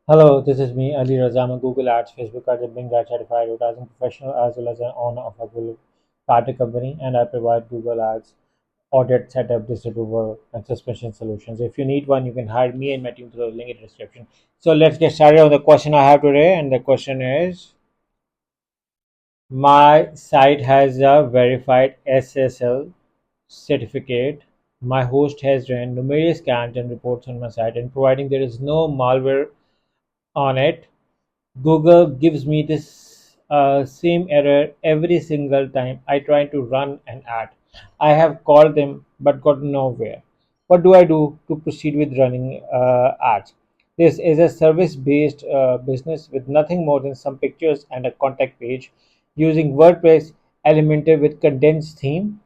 Hello, this is me, Ali Raza. I'm a Google Ads, Facebook Ads, and Bing Ads certified advertising professional as well as an owner of a Google Ad company, and I provide Google Ads audit, setup, disapproval, and suspension solutions. If you need one, you can hire me and my team through the link in the description. So let's get started on the question I have today, and the question is: my site has a verified SSL certificate. My host has run numerous scans and reports on my site, and providing there is no malware on it, Google gives me this same error every single time I try to run an ad. I have called them but got nowhere. What do I do to proceed with running ads? This is a service based business with nothing more than some pictures and a contact page using WordPress Elementor with condensed theme.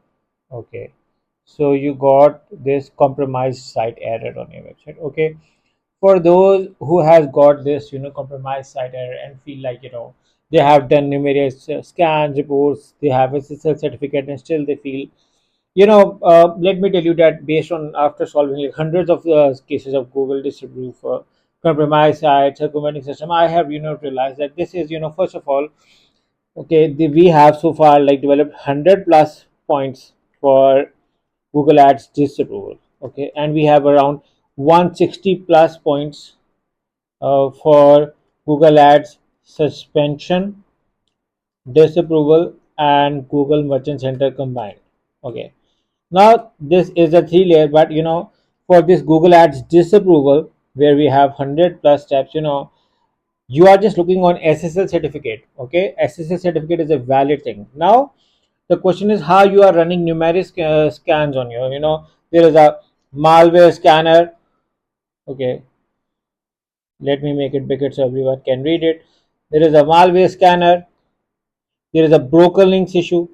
Okay, so you got this compromised site error on your website. Okay, for those who has got this compromised site error and feel like they have done numerous scans reports, they have a SSL certificate, and still they feel let me tell you that based on after solving like hundreds of cases of Google disapprove for compromised sites circumventing system, I have realized that this is first of all, okay, we have so far like developed 100 plus points for Google Ads disapproval. Okay, and we have around 160 plus points for Google Ads suspension, disapproval, and Google Merchant Center combined. Okay, now this is a three layer, but for this Google Ads disapproval, where we have 100 plus steps, you are just looking on SSL certificate. Okay, SSL certificate is a valid thing. Now the question is how you are running numerous scans on you. There is a malware scanner. Okay, let me make it bigger so everyone can read it. There is a malware scanner. There is a broken links issue.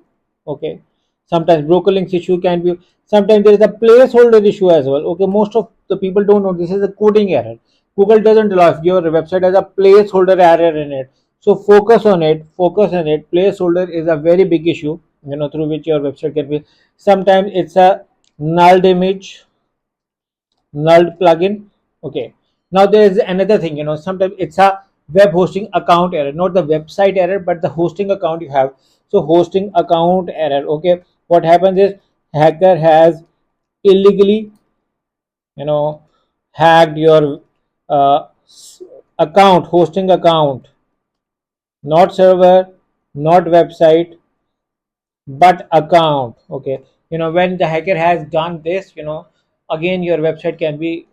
Okay, sometimes broken links issue can be, sometimes there is a placeholder issue as well. Okay, most of the people don't know this is a coding error. Google doesn't allow if your website has a placeholder error in it, so focus on it. Placeholder is a very big issue, through which your website can be, sometimes it's a nulled image, nulled plugin. Okay, now there is another thing, sometimes it's a web hosting account error, not the website error but the hosting account you have. So hosting account error. Okay, what happens is hacker has illegally you know hacked your account, hosting account, not server, not website, but account. Okay, when the hacker has done this, again your website can be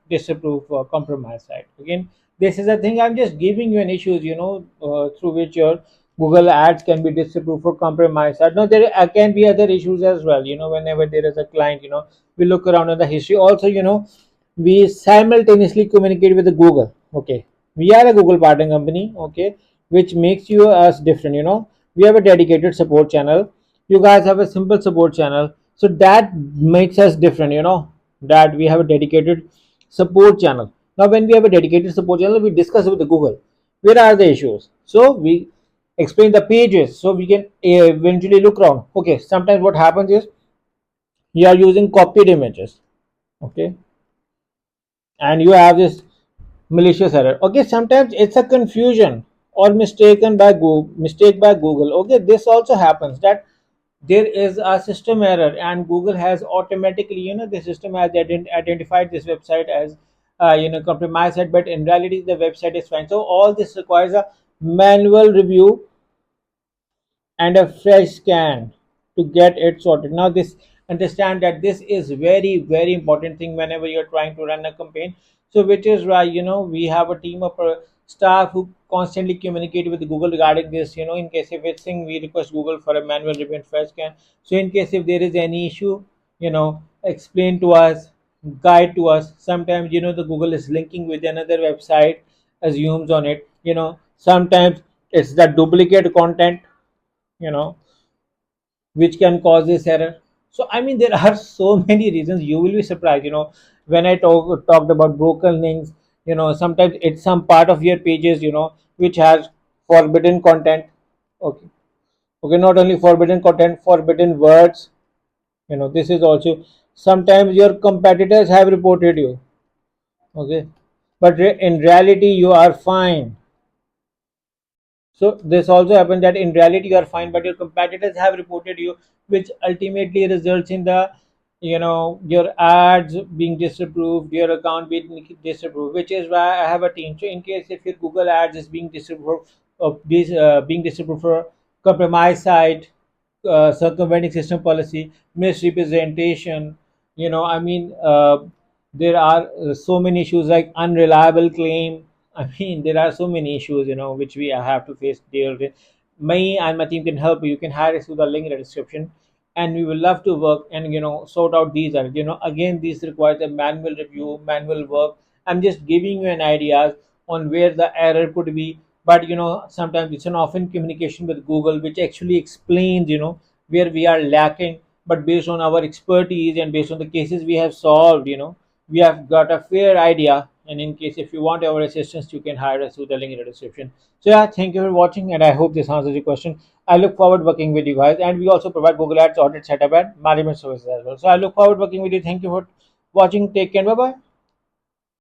disapproved for compromised site. Again, this is a thing I'm just giving you an issues, through which your Google ads can be disapproved for compromised site. Now there can be other issues as well. Whenever there is a client, we look around in the history also. We simultaneously communicate with the Google. Okay, we are a Google partner company. Okay, which makes you us different. We have a dedicated support channel. You guys have a simple support channel, so that makes us different. That we have a dedicated support channel. Now when we have a dedicated support channel, we discuss with the Google where are the issues, so we explain the pages so we can eventually look around. Okay, sometimes what happens is you are using copied images. Okay, and you have this malicious error. Okay, sometimes it's a confusion or mistake by Google. Okay, this also happens that there is a system error and Google has automatically, the system has identified this website as compromised, but in reality the website is fine. So all this requires a manual review and a fresh scan to get it sorted. Now this, understand that this is very very important thing whenever you're trying to run a campaign. So which is why we have a team of staff who constantly communicate with Google regarding this. In case if it's thing, we request Google for a manual review and fresh scan. So in case if there is any issue, explain to us, guide to us. Sometimes the Google is linking with another website, assumes on it. Sometimes it's the duplicate content, you know which can cause this error. So I mean, there are so many reasons. You will be surprised. When I talked about broken links, sometimes it's some part of your pages, which has forbidden content. Okay, okay, not only forbidden content, forbidden words. This is also, sometimes your competitors have reported you. Okay, but in reality you are fine. So this also happened that in reality you are fine, but your competitors have reported you, which ultimately results in the, your ads being disapproved, your account being disapproved. Which is why I have a team. So in case if your Google ads is being disapproved, of this being disapproved for compromised site, circumventing system policy, misrepresentation, there are so many issues like unreliable claim. I mean, there are so many issues, which we have to face deal with. Me and my team can help you. You can hire us through the link in the description, and we will love to work and sort out these. And again, these requires a manual review, manual work. I'm just giving you an idea on where the error could be, but sometimes it's an often communication with Google, which actually explains where we are lacking. But based on our expertise and based on the cases we have solved, we have got a fair idea. And in case if you want our assistance, you can hire us through the link in the description. So yeah, thank you for watching, and I hope this answers your question. I look forward working with you guys, and we also provide Google Ads audit setup and management services as well. So I look forward working with you. Thank you for watching. Take care. Bye bye.